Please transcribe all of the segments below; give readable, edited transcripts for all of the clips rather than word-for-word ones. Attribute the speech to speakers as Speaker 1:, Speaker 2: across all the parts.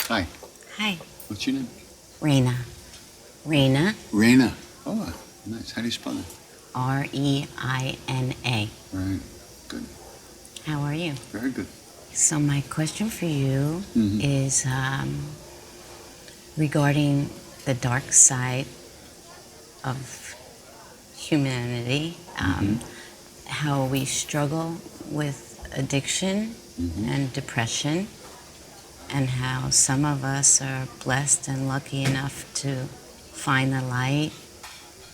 Speaker 1: Hi.
Speaker 2: Hi.
Speaker 1: What's your name?
Speaker 2: Raina. Raina.
Speaker 1: Raina. Oh, nice. How do you spell it?
Speaker 2: Reina.
Speaker 1: Right. Good.
Speaker 2: How are you?
Speaker 1: Very good.
Speaker 2: So my question for you
Speaker 1: Mm-hmm.
Speaker 2: is regarding the dark side of humanity, how we struggle with addiction and depression, and how some of us are blessed and lucky enough to find the light,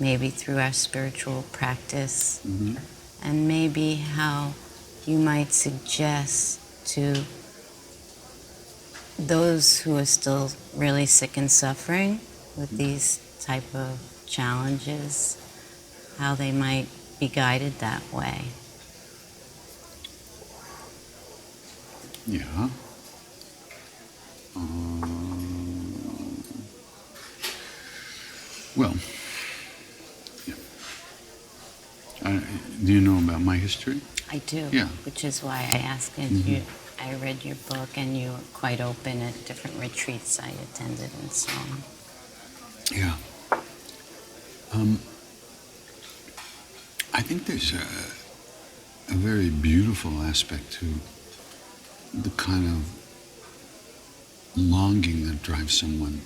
Speaker 2: maybe through our spiritual practice, and maybe how you might suggest to those who are still really sick and suffering with these type of challenges, how they might be guided that way.
Speaker 1: Yeah. Well, yeah. Do you know about my history?
Speaker 2: I do,
Speaker 1: Yeah.
Speaker 2: which is why I asked. And I read your book, and you were quite open at different retreats I attended and so on.
Speaker 1: Yeah. I think there's a very beautiful aspect to the kind of longing that drives someone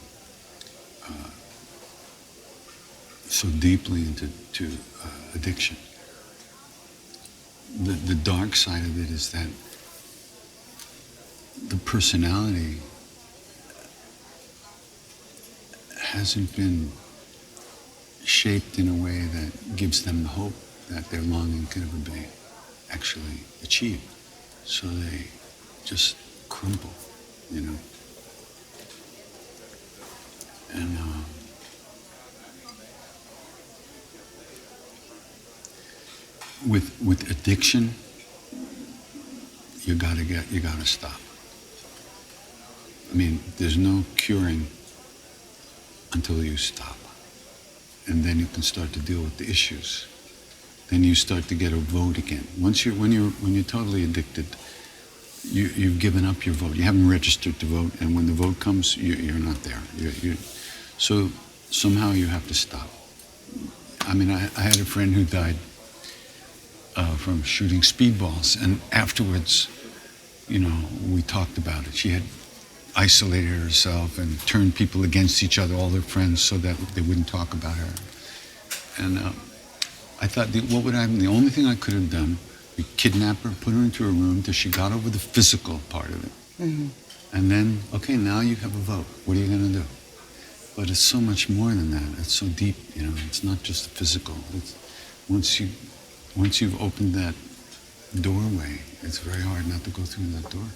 Speaker 1: so deeply into addiction. The dark side of it is that the personality hasn't been shaped in a way that gives them the hope that their longing can ever be actually achieved. So they just crumble, you know. And with addiction, you gotta stop. I mean, there's no curing until you stop. And then you can start to deal with the issues. Then you start to get a vote again. When you're totally addicted, you've given up your vote. You haven't registered to vote, and when the vote comes, you're not there. So somehow you have to stop. I mean, I had a friend who died from shooting speedballs, and afterwards, you know, we talked about it. She had isolated herself and turned people against each other, all their friends, so that they wouldn't talk about her. And I thought, what would happen? The only thing I could have done, we kidnap her, put her into a room till she got over the physical part of it. And then, okay, now you have a vote. What are you going to do? But it's so much more than that. It's so deep, you know. It's not just the physical. Once you've opened that doorway, it's very hard not to go through that door.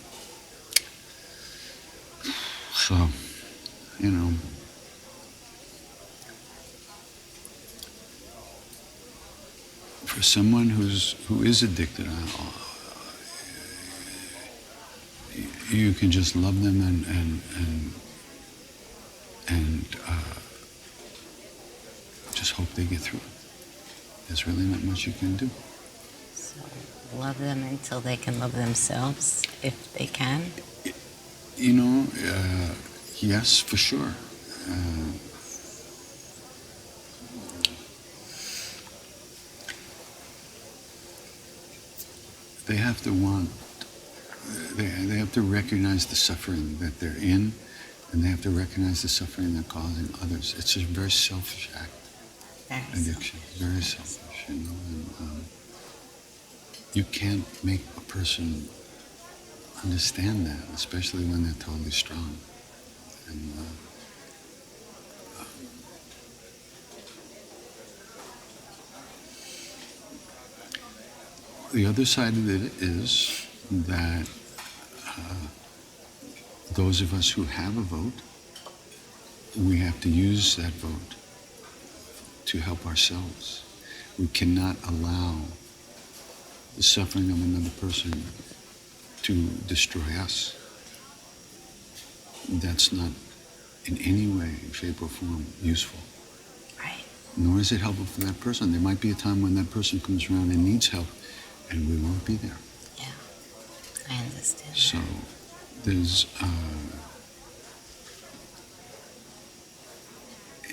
Speaker 1: So, you know, for someone who is addicted, you can just love them and just hope they get through it. There's really not much you can do.
Speaker 2: So love them until they can love themselves, if they can.
Speaker 1: You know, yes, for sure. They have to they have to recognize the suffering that they're in, and they have to recognize the suffering they're causing others. It's a very selfish act. Addiction, very selfish, you know. And you can't make a person understand that, especially when they're totally strong. And the other side of it is that those of us who have a vote, we have to use that vote to help ourselves. We cannot allow the suffering of another person to destroy us. That's not in any way, shape, or form useful.
Speaker 2: Right.
Speaker 1: Nor is it helpful for that person. There might be a time when that person comes around and needs help, and we won't be there.
Speaker 2: Yeah, I understand.
Speaker 1: So there's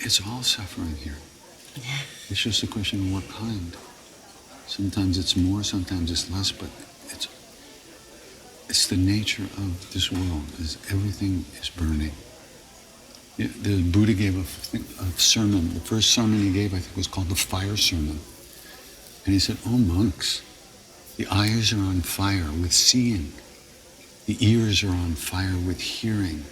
Speaker 1: It's all suffering here. It's just a question of what kind. Sometimes it's more, sometimes it's less, but it's the nature of this world. Is everything is burning. The Buddha gave a sermon. The first sermon he gave, I think, was called the Fire Sermon. And he said, "Oh monks, the eyes are on fire with seeing. The ears are on fire with hearing.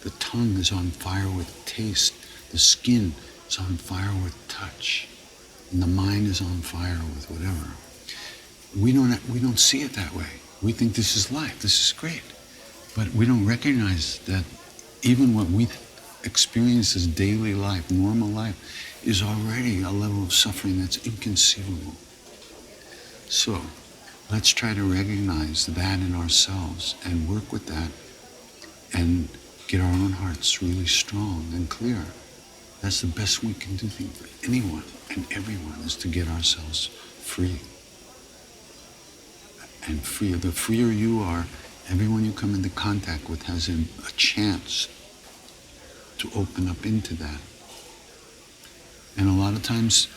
Speaker 1: The tongue is on fire with taste. The skin is on fire with touch. And the mind is on fire with whatever." We don't see it that way. We think this is life, this is great. But we don't recognize that even what we experience as daily life, normal life, is already a level of suffering that's inconceivable. So let's try to recognize that in ourselves and work with that and get our own hearts really strong and clear. That's the best we can do thing for anyone and everyone, is to get ourselves free. And free. The freer you are, everyone you come into contact with has a chance to open up into that. And a lot of times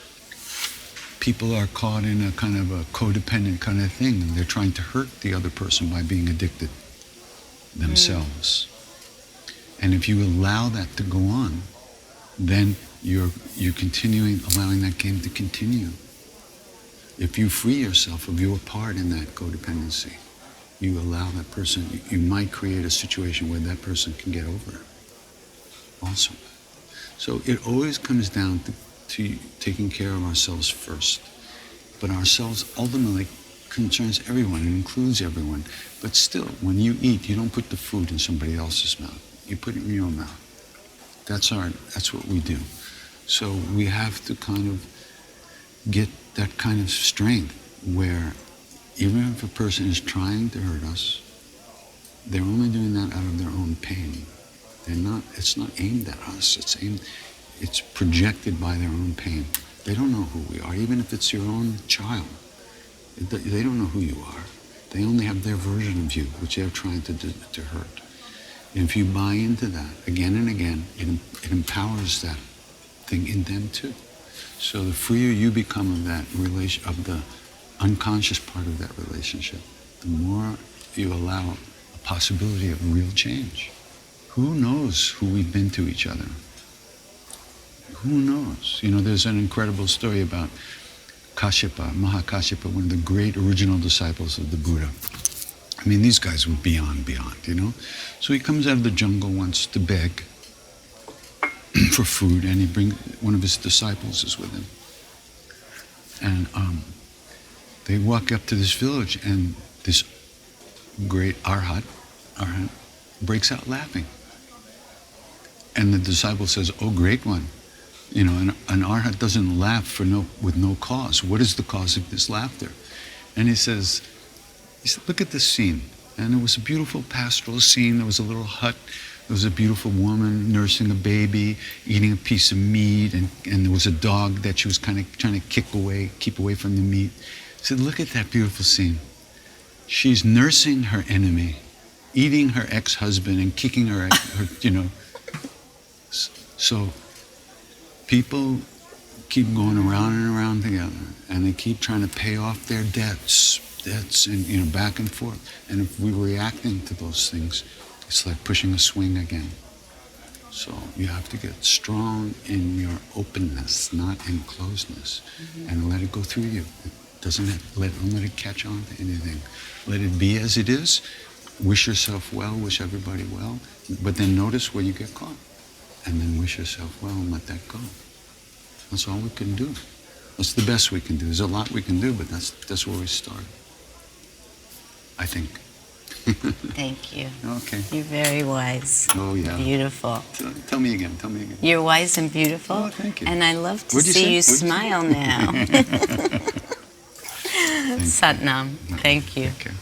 Speaker 1: people are caught in a kind of a codependent kind of thing, and they're trying to hurt the other person by being addicted themselves. And if you allow that to go on, then you're continuing, allowing that game to continue. If you free yourself of your part in that codependency, you allow that person, you might create a situation where that person can get over it also. So it always comes down to taking care of ourselves first. But ourselves ultimately concerns everyone, it includes everyone. But still, when you eat, you don't put the food in somebody else's mouth. You put it in your mouth. That's what we do. So we have to kind of get that kind of strength where even if a person is trying to hurt us, they're only doing that out of their own pain. It's not aimed at us, it's projected by their own pain. They don't know who we are, even if it's your own child. They don't know who you are. They only have their version of you, which they're trying to hurt. And if you buy into that again and again, it empowers that thing in them too. So the freer you become of that of the unconscious part of that relationship, the more you allow a possibility of real change. Who knows who we've been to each other? Who knows? You know, there's an incredible story about Kashyapa, Mahakashyapa, one of the great original disciples of the Buddha. I mean, these guys were beyond, you know? So he comes out of the jungle once to beg for food, and he brings, one of his disciples is with him. And they walk up to this village, and this great arhat breaks out laughing. And the disciple says, "Oh, great one. You know, an arhat doesn't laugh with no cause. What is the cause of this laughter?" And he said, "Look at this scene." And it was a beautiful pastoral scene. There was a little hut. There was a beautiful woman nursing a baby, eating a piece of meat, and there was a dog that she was kind of trying to keep away from the meat. He said, "Look at that beautiful scene. She's nursing her enemy, eating her ex-husband and kicking her you know." So people keep going around and around together, and they keep trying to pay off their debts and, you know, back and forth. And if we're reacting to those things, it's like pushing a swing again. So you have to get strong in your openness, not in closeness, and let it go through you. Don't let it catch on to anything. Let it be as it is. Wish yourself well, wish everybody well, but then notice where you get caught. And then wish yourself well and let that go. That's all we can do. That's the best we can do. There's a lot we can do, but that's where we start, I think.
Speaker 2: Thank you.
Speaker 1: Okay.
Speaker 2: You're very wise.
Speaker 1: Oh, yeah.
Speaker 2: Beautiful.
Speaker 1: Tell me again.
Speaker 2: You're wise and beautiful.
Speaker 1: Oh, thank you.
Speaker 2: And I love to
Speaker 1: What'd
Speaker 2: see
Speaker 1: you
Speaker 2: you
Speaker 1: say?
Speaker 2: smile now. Satnam. Thank you.
Speaker 1: Okay.